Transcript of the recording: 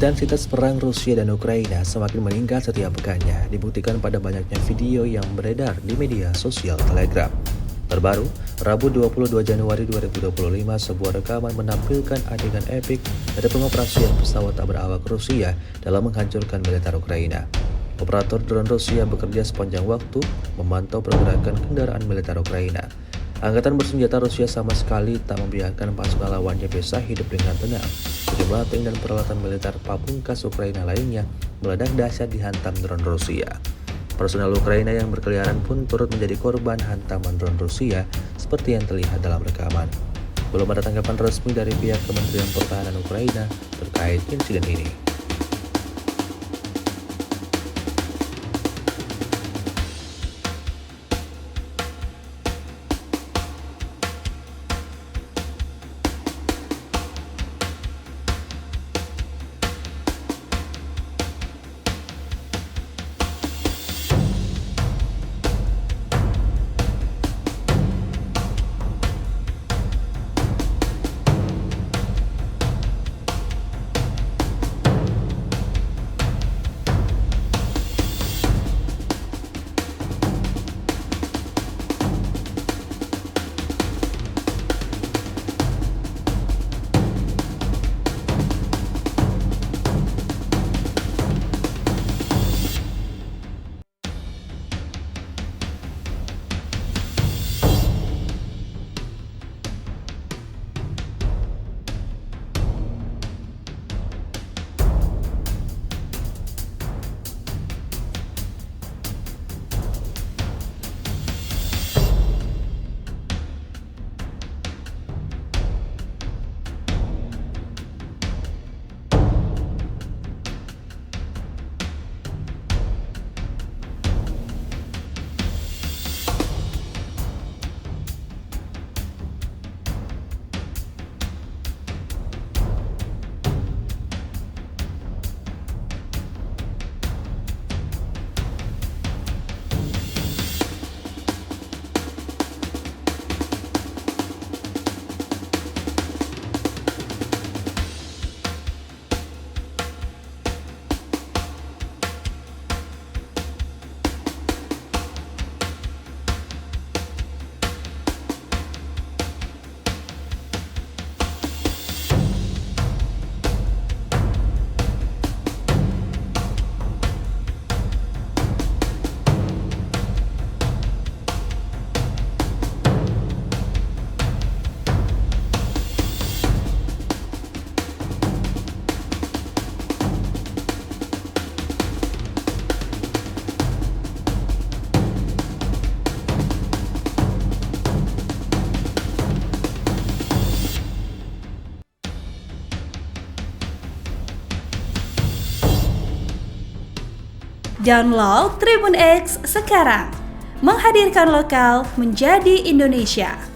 Intensitas perang Rusia dan Ukraina semakin meningkat setiap pekannya, dibuktikan pada banyaknya video yang beredar di media sosial Telegram. Terbaru, Rabu 22 Januari 2025, sebuah rekaman menampilkan adegan epik dari pengoperasian pesawat tak berawak Rusia dalam menghancurkan militer Ukraina. Operator drone Rusia bekerja sepanjang waktu memantau pergerakan kendaraan militer Ukraina. Angkatan bersenjata Rusia sama sekali tak membiarkan pasukan lawannya bisa hidup dengan tenang. Sejumlah tank dan peralatan militer pamungkas Ukraina lainnya meledak dahsyat dihantam drone Rusia. Personel Ukraina yang berkeliaran pun turut menjadi korban hantaman drone Rusia seperti yang terlihat dalam rekaman. Belum ada tanggapan resmi dari pihak Kementerian Pertahanan Ukraina terkait insiden ini. Download Tribun X sekarang, menghadirkan lokal menjadi Indonesia.